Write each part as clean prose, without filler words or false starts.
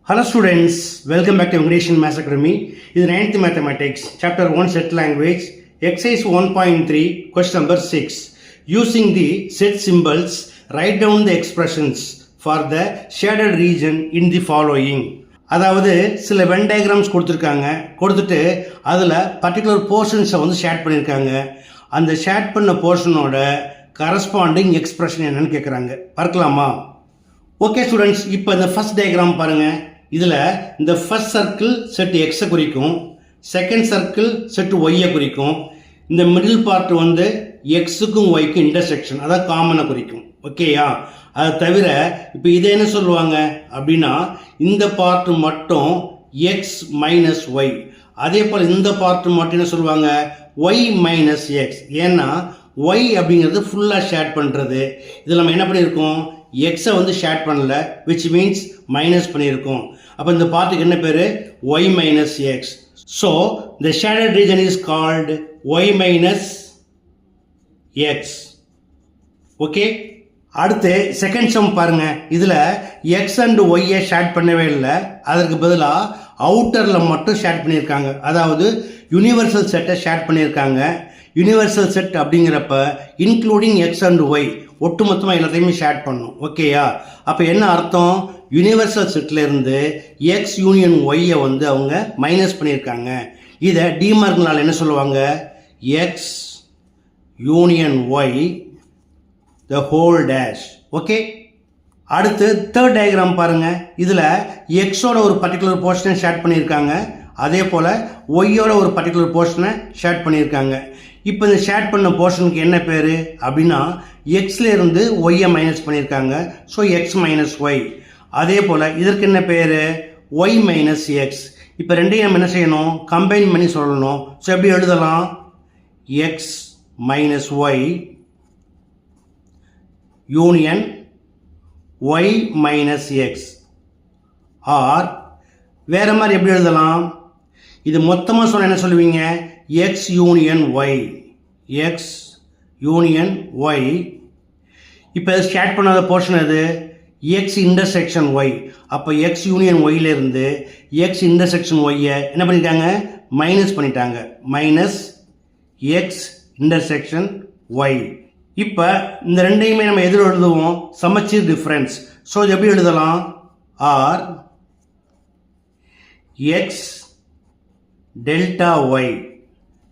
Hello students, welcome back to English Maths Academy. This is 9th Mathematics, Chapter 1 Set Language, Exercise 1.3, Question number 6. Using the set symbols, write down the expressions for the shaded region in the following. அதாவது சில when diagrams கொடுத்துட்டு அதில் particular போர்ஷன்ஸை வந்து shade பண்ணியிருக்காங்க. அந்த shade பண்ண போர்ஷனோட corresponding expression என்னன்னு கேட்குறாங்க. பார்க்கலாமா? ஓகே ஸ்டூடெண்ட்ஸ், இப்போ இந்த ஃபர்ஸ்ட் டயக்ராம் பாருங்கள். இதில் இந்த ஃபர்ஸ்ட் சர்க்கிள் செட் எக்ஸை குறிக்கும், செகண்ட் சர்க்கிள் செட் ஒய்யை குறிக்கும், இந்த மிடில் பார்ட் வந்து எக்ஸுக்கும் ஒய்க்கும் இன்டர்செக்ஷன், அதாவது காமனை குறிக்கும். ஓகேயா? அதை தவிர இப்போ இதை என்ன சொல்லுவாங்க அப்படின்னா, இந்த பார்ட் மட்டும் எக்ஸ் மைனஸ் ஒய், அதே போல் இந்த பார்ட் மட்டும் என்ன சொல்லுவாங்க, ஒய் மைனஸ் எக்ஸ். ஏன்னா ஒய் அப்படிங்கிறது ஃபுல்லாக ஷேட் பண்ணுறது. இதில் நம்ம என்ன பண்ணியிருக்கோம், எக்ஸை வந்து ஷேட் பண்ணல, விச் மீன்ஸ் மைனஸ் பண்ணியிருக்கோம். அப்போ இந்த பார்ட்டுக்கு என்ன பேர், Y minus X. So the shaded region is called Y minus X. Okay, அடுத்து செகண்ட் சம் பாருங்க. இதில் எக்ஸ் அண்ட் ஒய்யை ஷேட் பண்ணவே இல்லை, அதற்கு பதிலாக அவுட்டரில் மட்டும் ஷேட் பண்ணியிருக்காங்க. அதாவது யூனிவர்சல் செட்டை ஷேட் பண்ணியிருக்காங்க. யூனிவர்சல் செட் அப்படிங்கிறப்ப இன்க்ளூடிங் எக்ஸ் அண்ட் ஒய் ஒட்டுமொத்தமாக எல்லாத்தையுமே ஷேட் பண்ணும். ஓகேயா? அப்போ என்ன அர்த்தம், யூனிவர்சல் செட்லேருந்து எக்ஸ் யூனியன் ஒய்யை வந்து அவங்க மைனஸ் பண்ணியிருக்காங்க. இதை டிமார்க்னால் என்ன சொல்லுவாங்க, X union Y the whole dash. Okay, அடுத்து தேர்ட் டயக்ராம் பாருங்கள். இதில் எக்ஸோட ஒரு பர்டிகுலர் போர்ஷனை ஷேட் பண்ணியிருக்காங்க, அதே போல் ஒய்யோட ஒரு பர்டிகுலர் போர்ஷனை ஷேட் பண்ணியிருக்காங்க. இப்போ இந்த ஷேட் பண்ண போர்ஷனுக்கு என்ன பேர் அப்படின்னா, எக்ஸ்லேருந்து ஒய்யை மைனஸ் பண்ணியிருக்காங்க. So X minus Y. அதே போல் இதற்கு என்ன பேர், ஒய் மைனஸ் எக்ஸ். இப்போ ரெண்டையும் நம்ம என்ன செய்யணும், கம்பைன் பண்ணி சொல்லணும். ஸோ எப்படி எழுதலாம், X minus Y union Y minus X. Or வேறு மாதிரி எப்படி எழுதலாம், இது மொத்தமாக சொன்ன என்ன சொல்லுவீங்க, X union Y, X union Y. இப்போ ஷேட் பண்ணாத போர்ஷன் அது எக்ஸ் இன்டர்செக்ஷன் ஒய். அப்போ எக்ஸ் யூனியன் ஒய்லேருந்து எக்ஸ் இன்டர்செக்ஷன் ஒய்யை என்ன பண்ணிட்டாங்க, மைனஸ் பண்ணிட்டாங்க. Minus X intersection Y. இப்போ இந்த ரெண்டையுமே நம்ம எதில் எழுதுவோம், சமச்சீர் டிஃப்ரென்ஸ். ஸோ இது எப்படி எழுதலாம், R X delta Y.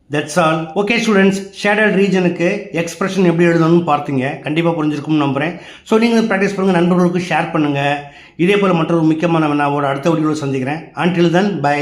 That's all. Okay students, shaded ரீஜனுக்கு எக்ஸ்பிரஷன் எப்படி எழுதணும்னு பார்த்தீங்க. கண்டிப்பாக புரிஞ்சிருக்கும்னு நம்புகிறேன். ஸோ நீங்கள் ப்ராக்டிஸ் பண்ணுங்கள், நண்பர்களுக்கு ஷேர் பண்ணுங்கள். இதே போல் மற்றொரு முக்கியமான நான் ஒரு அடுத்த வீடியோவில் சந்திக்கிறேன். Until then by.